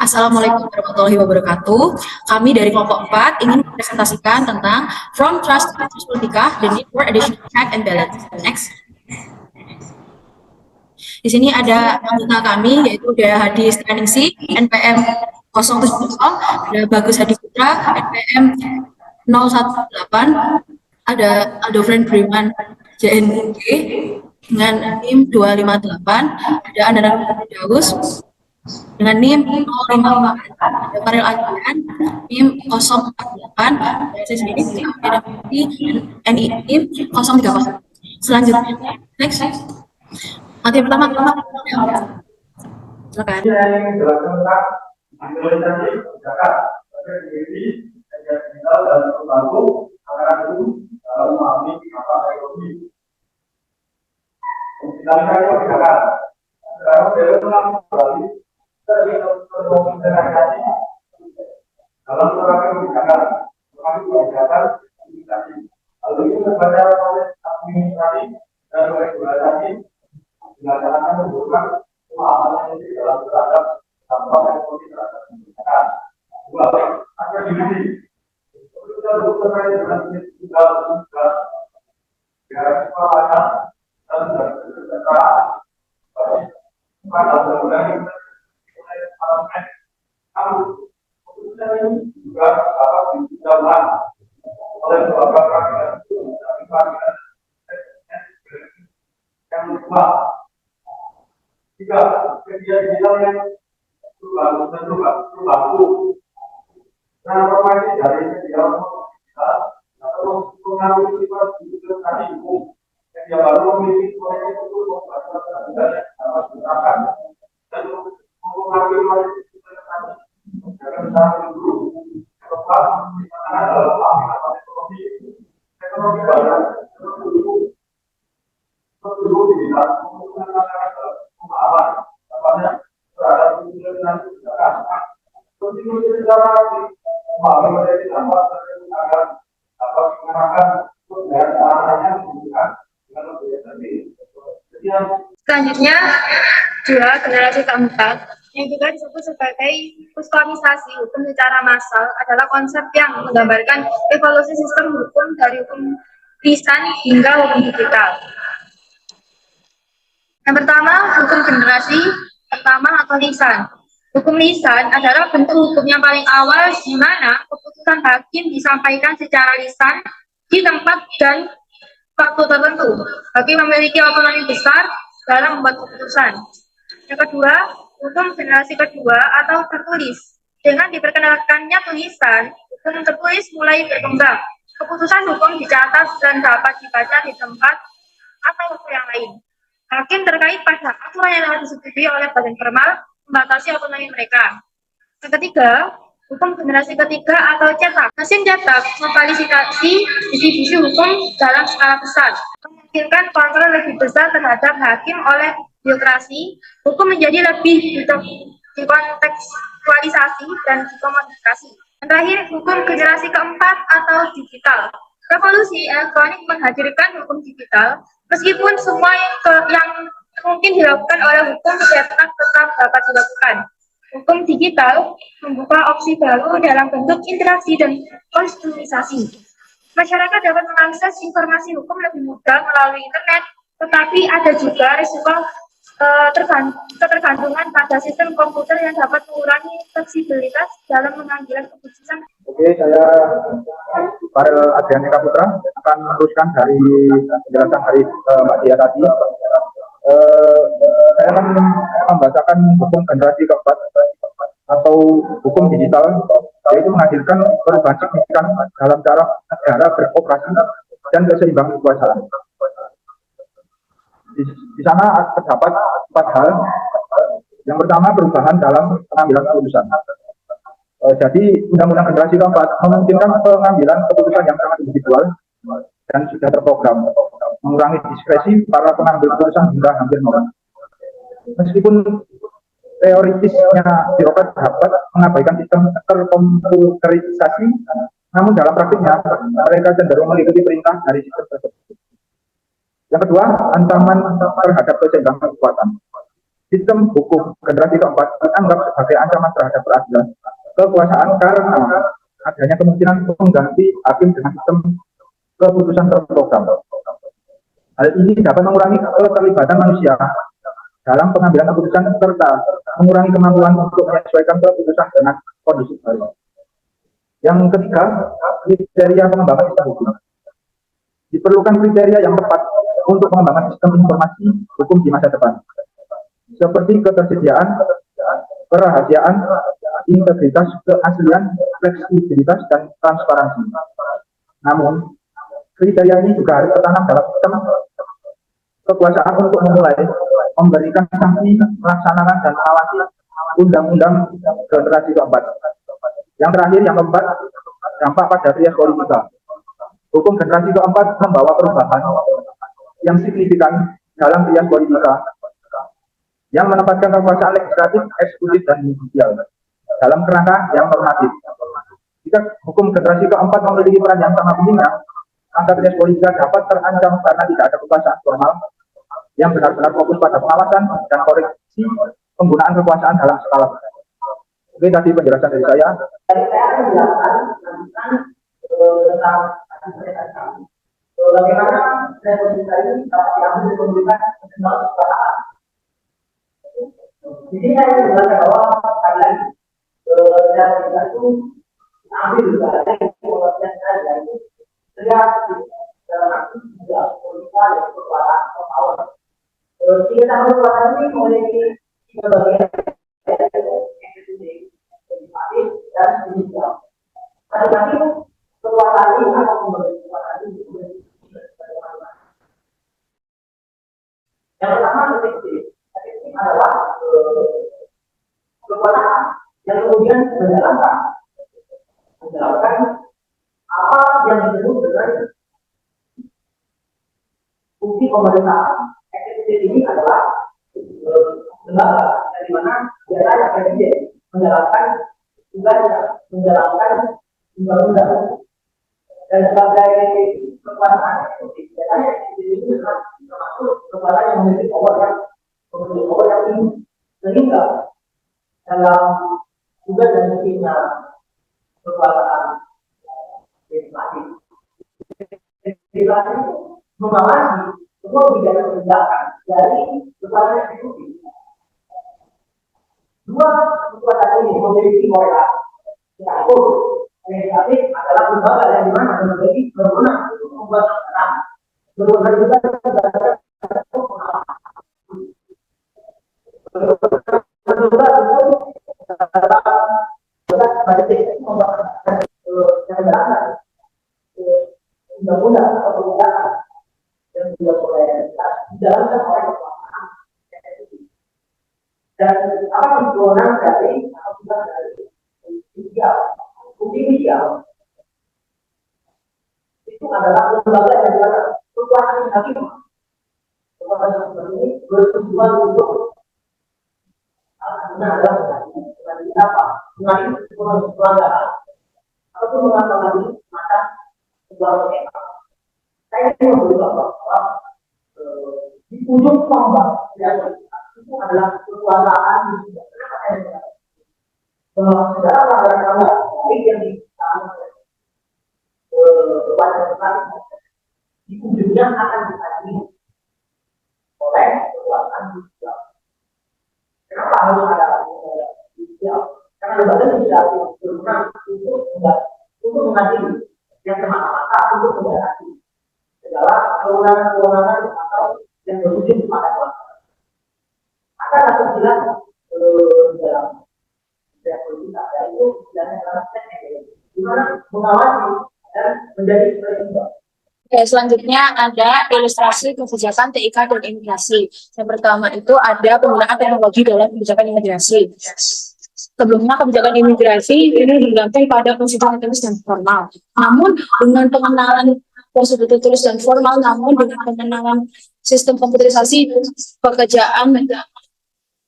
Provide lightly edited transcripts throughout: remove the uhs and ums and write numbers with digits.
Assalamualaikum warahmatullahi wabarakatuh. Kami dari kelompok 4 ingin mempresentasikan tentang From Trust to Politika, the need for additional check and balance. Next. Di sini ada anggota kami, yaitu ada Hadi Straningsi, NPM 070, ada Bagus Hadi Putra, NPM 018, ada Aldofren Breman, JNG, dengan NIM 258, ada Andana Daus, dengan NIM 054, ada Farel Adrian, NIM 048, saya sendiri ada NIM 030. Selanjutnya, next. Materi pertama, silakan. dalam menerapkan kebijakan, lalu itu kepada proses administrasi dan regulasi dilaksanakan membutuhkan pemahaman yang dalam terhadap dampak ekonomi terhadap kebijakan. Dua, akreditasi. Kita berkaitan dengan tinggal biaya pelayanan dan kesejahteraan pada undang-undang juga dapat dijalankan oleh beberapa peraturan yang kedua, tiga, kegiatan digital yang berlaku transformasi dari kegiatan digital atau pengaruh sifat digital tadi hukum yang baru memiliki proyek untuk membuat dan dapat diterapkan dan mempengaruhi ekonomi baru digital pemahaman terhadap kebijakan dapat mengenakan selanjutnya dua generasi keempat yang juga disebut sebagai puskamisasi hukum secara massal adalah konsep yang menggambarkan evolusi sistem hukum dari hukum lisan hingga hukum digital. Yang pertama, hukum generasi pertama atau lisan. Hukum lisan adalah bentuk hukum yang paling awal di mana keputusan hakim disampaikan secara lisan di tempat dan waktu tertentu. Hakim memiliki otonomi besar dalam membuat keputusan. Yang kedua, hukum generasi kedua atau tertulis. Dengan diperkenalkannya tulisan, hukum tertulis mulai berkembang. Keputusan hukum dicatat dan dapat dibaca di tempat atau waktu yang lain. Hakim terkait pada aturan yang telah disetujui oleh badan formal membatasi otonomi mereka. Yang ketiga, hukum generasi ketiga atau cetak. Mesin cetak memfasilitasi distribusi hukum dalam skala besar, memungkinkan kontrol lebih besar terhadap hakim oleh birokrasi. Hukum menjadi lebih dikontekstualisasi dan dikomodifikasi. Yang terakhir, hukum generasi keempat atau digital. Revolusi elektronik menghadirkan hukum digital, meskipun semua yang mungkin dilakukan oleh hukum cetak tetap dapat dilakukan. Hukum digital membuka opsi baru dalam bentuk interaksi dan konstitusi. Masyarakat dapat mengakses informasi hukum lebih mudah melalui internet, tetapi ada juga risiko ketergantungan pada sistem komputer yang dapat mengurangi fleksibilitas dalam pengambilan keputusan. Oke, saya Farel Adrian Putra akan meneruskan dari penjelasan dari Mbak Dia tadi. Saya akan membacakan hukum generasi keempat atau hukum digital, yaitu menghadirkan perubahan signifikan dalam cara negara beroperasi dan keseimbangan kekuasaan. Di sana terdapat 4 hal. Yang pertama, perubahan dalam pengambilan keputusan. Jadi undang-undang generasi keempat memungkinkan pengambilan keputusan yang sangat individual dan sudah terprogram, mengurangi diskresi para pengambil keputusan hingga hampir nol. Meskipun teoritisnya birokrat dapat mengabaikan sistem terkomputerisasi, namun dalam praktiknya mereka cenderung mengikuti perintah dari sistem tersebut. Yang kedua, ancaman terhadap keseimbangan kekuatan. Sistem hukum generasi keempat dianggap sebagai ancaman terhadap keadilan kekuasaan karena adanya kemungkinan pengganti hakim dengan sistem keputusan terprogram. Hal ini dapat mengurangi keterlibatan manusia dalam pengambilan keputusan serta mengurangi kemampuan untuk menyesuaikan keputusan dengan kondisi baru. Yang ketiga, kriteria pengembangan sistem hukum. Diperlukan kriteria yang tepat untuk pengembangan sistem informasi hukum di masa depan, seperti ketersediaan, kerahasiaan, integritas, keaslian, fleksibilitas, dan transparansi. Namun, kriteria ini juga harus tertanam dalam sistem kekuasaan untuk memulai memberikan sanksi, melaksanakan, dan mengawasi undang-undang generasi keempat. Yang terakhir, yang keempat, dampak pada trias politika. Hukum generasi keempat membawa perubahan yang signifikan dalam trias politika yang menempatkan kekuasaan legislatif, eksekutif, dan judisial dalam kerangka yang normatif. Jika hukum generasi keempat memiliki peran yang sangat penting, maka trias politika dapat terancam karena tidak ada kekuasaan formal yang benar-benar fokus pada pengawasan dan koreksi penggunaan kekuasaan dalam skala besar. Oke, tadi penjelasan dari saya. Saya menjelaskan tentang bagaimana trias politika ini dapat diambil pemerintahan nasional kekuasaan. Di sini saya menjelaskan bahwa kalian trias politika itu ambil dari pengertian saya itu trias dalam arti tidak politika yang kekuasaan power. Tiga tahun kekuasaan ini memiliki tiga bagian, eksekutif, legislatif, dan judisial. Masing-masing kekuasaan ini atau pemerintahan kekuasaan ini yang pertama eksekutif. Eksekutif adalah kekuasaan yang kemudian menjalankan apa yang disebut dengan fungsi pemerintahan. Eksekutif ini adalah lembaga dari mana biasanya presiden menjalankan tugasnya, menjalankan undang-undang, dan sebagai kekuasaan eksekutif biasanya eksekutif ini termasuk kekuasaan yang memiliki power yang tinggi, sehingga dalam tugas dan fungsinya kekuasaan legislatif mengawasi semua kebijakan dari kekuasaan eksekutif. Dua kekuasaan ini memiliki moral. Yaitu legislatif adalah lembaga yang dimana memiliki berwenang untuk membuat aturan. Berwenang juga undang-undang atau kebijakan yang dibuat oleh dijalankan oleh kekuasaan eksekutif. Dan apa kewenangan dari atau tugas dari judisial? Fungsi judisial itu adalah lembaga yang dimana kekuasaan hakim, kekuasaan hakim ini bertujuan untuk adalah mengadili apa? Mengadili pelanggaran ataupun mengadili mata sebuah sengketa. Saya ingin memberitahu bahwa di ujung tombak itu adalah kekuasaan di bahwa segala pelanggaran baik yang dilakukan kepada masyarakat di ujungnya akan diadili oleh kekuasaan judisial. Kenapa harus ada judisial? Karena lembaga judisial berwenang untuk mengadili yang semata-mata untuk membatasi segala kewenangan atau yang berwujud pada kekuasaan. Akan satu jelas dalam politik yaitu dalam di mana mengawasi dan menjadi seimbang. Oke, selanjutnya ada ilustrasi kebijakan TIK dan imigrasi. Yang pertama itu ada penggunaan teknologi dalam kebijakan imigrasi. Sebelumnya kebijakan imigrasi ini bergantung pada prosedur tertulis dan formal. Namun dengan pengenalan prosedur tertulis dan formal, namun dengan pengenalan sistem komputerisasi pekerjaan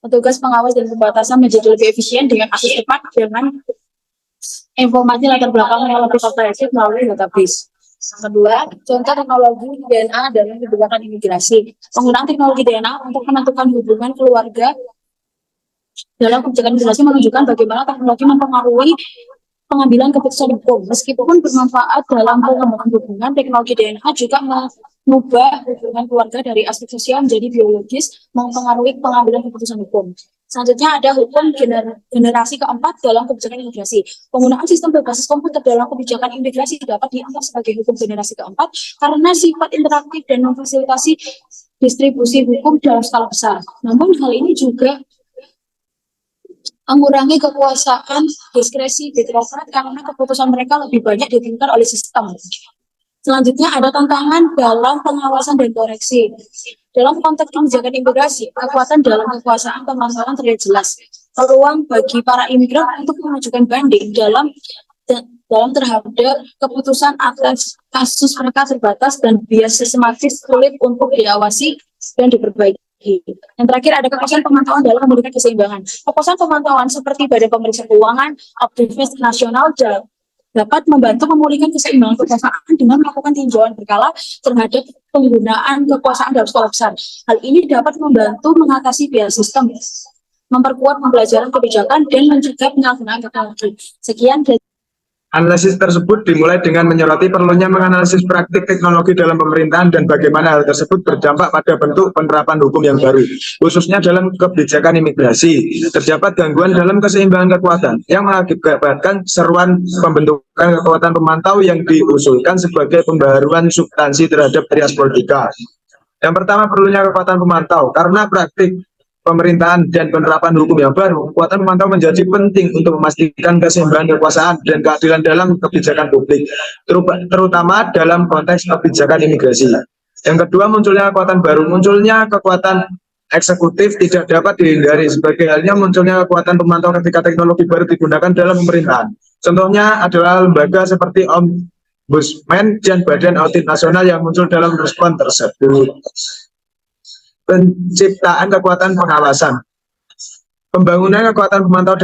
petugas pengawas dan pembatasan menjadi lebih efisien dengan akses cepat dengan informasi latar belakang yang lebih komprehensif melalui database. Kedua, contoh teknologi DNA dalam kebijakan imigrasi. Penggunaan teknologi DNA untuk menentukan hubungan keluarga dalam kebijakan imigrasi menunjukkan bagaimana teknologi mempengaruhi pengambilan keputusan hukum. Meskipun bermanfaat dalam pengembangan hubungan, teknologi DNA juga mengubah hubungan keluarga dari aspek sosial menjadi biologis, mempengaruhi pengambilan keputusan hukum. Selanjutnya ada hukum generasi keempat dalam kebijakan imigrasi. Penggunaan sistem berbasis komputer dalam kebijakan imigrasi dapat dianggap sebagai hukum generasi keempat karena sifat interaktif dan memfasilitasi distribusi hukum dalam skala besar. Namun hal ini juga mengurangi kekuasaan diskresi birokrat karena keputusan mereka lebih banyak ditentukan oleh sistem. Selanjutnya ada tantangan dalam pengawasan dan koreksi. Dalam konteks kebijakan imigrasi, kekuatan dalam kekuasaan pemantauan terlihat jelas. Peluang bagi para imigran untuk mengajukan banding dalam terhadap keputusan atas kasus mereka terbatas dan bias sistematis sulit untuk diawasi dan diperbaiki. Yang terakhir ada kekuasaan pemantauan dalam memberikan keseimbangan. Kekuasaan pemantauan seperti Badan Pemeriksa Keuangan, Optimis Nasional dapat membantu memulihkan keseimbangan kekuasaan dengan melakukan tinjauan berkala terhadap penggunaan kekuasaan dalam skala besar. Hal ini dapat membantu mengatasi bias sistem, memperkuat pembelajaran kebijakan, dan mencegah penyalahgunaan teknologi. Sekian dari Analisis tersebut dimulai dengan menyoroti perlunya menganalisis praktik teknologi dalam pemerintahan dan bagaimana hal tersebut berdampak pada bentuk penerapan hukum yang baru, khususnya dalam kebijakan imigrasi. Terdapat gangguan dalam keseimbangan kekuatan yang mengakibatkan seruan pembentukan kekuatan pemantau yang diusulkan sebagai pembaharuan substansi terhadap trias politika. Yang pertama, perlunya kekuatan pemantau. Karena praktik pemerintahan dan penerapan hukum yang baru, kekuatan pemantau menjadi penting untuk memastikan keseimbangan kekuasaan dan keadilan dalam kebijakan publik, terutama dalam konteks kebijakan imigrasi. Yang kedua, munculnya kekuatan baru. Munculnya kekuatan eksekutif tidak dapat dihindari, sebagai halnya munculnya kekuatan pemantau ketika teknologi baru digunakan dalam pemerintahan. Contohnya adalah lembaga seperti Ombudsman dan Badan Audit Nasional yang muncul dalam respon tersebut. Penciptaan kekuatan pengawasan. Pembangunan kekuatan pemantau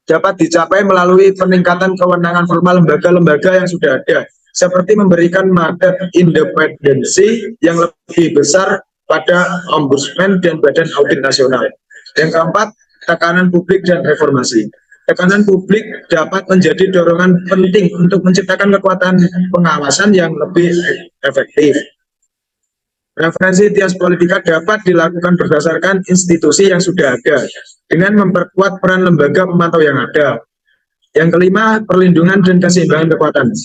dapat dicapai melalui peningkatan kewenangan formal lembaga-lembaga yang sudah ada, seperti memberikan mandat independensi yang lebih besar pada Ombudsman dan Badan Audit Nasional. Yang keempat, tekanan publik dan reformasi. Tekanan publik dapat menjadi dorongan penting untuk menciptakan kekuatan pengawasan yang lebih efektif. Referensi trias politika dapat dilakukan berdasarkan institusi yang sudah ada, dengan memperkuat peran lembaga pemantau yang ada. Yang kelima, perlindungan dan keseimbangan kekuatan.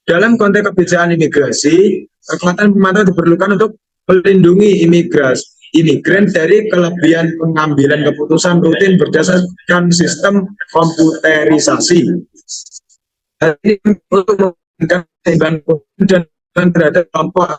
Dalam konteks kebijakan imigrasi, kekuatan pemantau diperlukan untuk melindungi imigran dari kelebihan pengambilan keputusan rutin berdasarkan sistem komputerisasi. Hal ini untuk memberikan keseimbangan kekuatan dan terhadap kelompok